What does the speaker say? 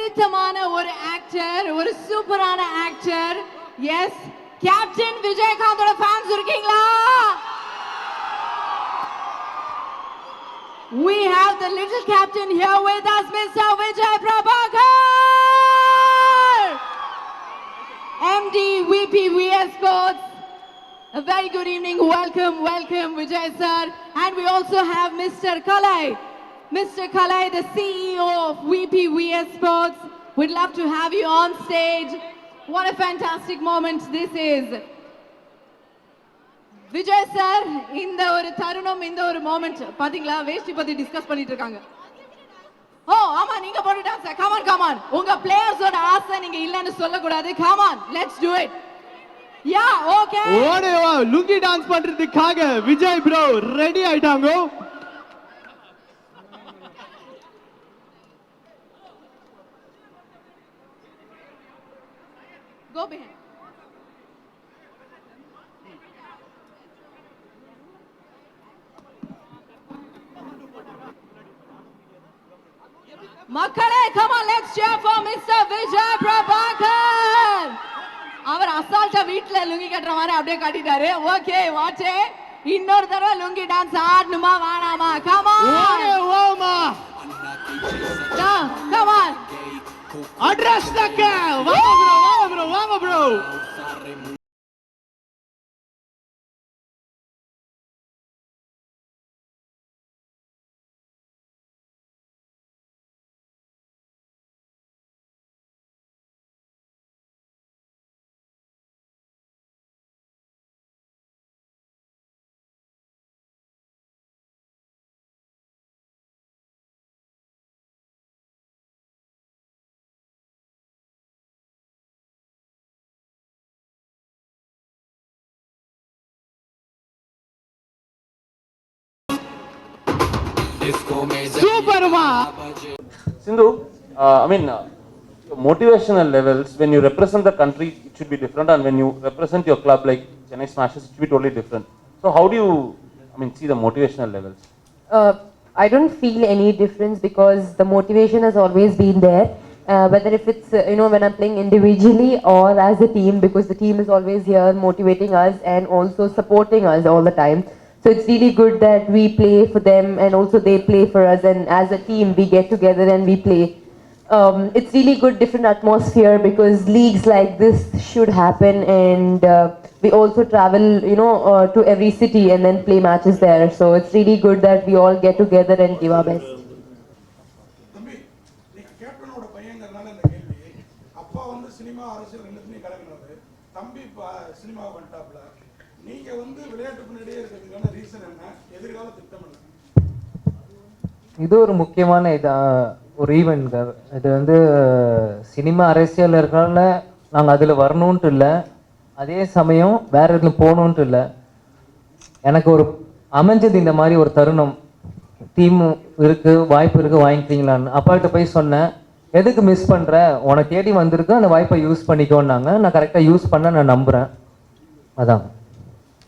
பிடித்தமான ஒரு ஆக்டர், ஒரு சூப்பரான ஆக்டர். எஸ், கேப்டன் விஜயகாந்தோட ஃபேன்ஸ் இருக்கீங்களா? We have the little captain here with us, Mr. Vijay Prabhakar, MD VPVS Sports. A very good evening, welcome Vijay sir. And we also have Mr. Kalai, the CEO of VPVS Sports. We'd love to have you on stage. What a fantastic moment this is. Vijay sir, இந்த ஒரு தருணம், இந்த ஒரு moment பாத்தீங்களா? வேஷ்டி பத்தி discuss பண்ணிட்டு இருக்காங்க. ஓ ஆமா, நீங்க போட்டு டான்ஸ். கம் ஆன், உங்க பிளேயர்ஸோட ஆசை நீங்க இல்லன்னு சொல்ல கூடாது. Come on, let's do it. Yeah, okay. ஓடேவா, லுங்கி டான்ஸ் பண்றதுக்காக விஜய் ப்ரோ ரெடி ஆயிட்டாங்க. Go behind. மக்களே, come on, let's cheer for Mr. Vijay Prabhakar. அவர் அசால்ட்டா வீட்ல லுங்கி கட்டுற மாதிரி அப்படியே காட்டிட்டாரு. ஓகே, வாட்சே. இன்னொரு தடவை லுங்கி டான்ஸ் ஆடணுமா வேணாமா? come on. ஓமா. come on. அட்ரஸ் தக்க. வாங்க bro. Superma. Sindhu, I mean, motivational levels, when you represent the country, it should be different, and when you represent your club like Chennai Smashers, it should be totally different. So how do you, see the motivational levels? I don't feel any difference because the motivation has always been there. Whether if it's, when I'm playing individually or as a team, because the team is always here motivating us and also supporting us all the time. So it's really good that we play for them and also they play for us, and as a team we get together and we play. It's really good, different atmosphere, because leagues like this should happen, and we also travel, to every city and then play matches there. So it's really good that we all get together and give our best. இது ஒரு முக்கியமான ஒரு event. இது வந்து cinema அரசியல் இருக்கிறனால நாங்கள் அதில் வரணுன்ட்டு இல்லை, அதே சமயம் வேற எதுவும் போகணுன்ட்டு இல்லை. எனக்கு ஒரு அமைஞ்சது இந்த மாதிரி ஒரு தருணம். டீம் இருக்குது, வாய்ப்பு இருக்குது, வாங்கிக்கிறீங்களான்னு அப்பாக்கிட்ட போய் சொன்னேன். எதுக்கு மிஸ் பண்ணுற, உனக்கு தேடி வந்திருக்கு, அந்த வாய்ப்பை யூஸ் பண்ணிக்கோன்னாங்க. நான் கரெக்டாக யூஸ் பண்ண நான் நம்புகிறேன். அதான்.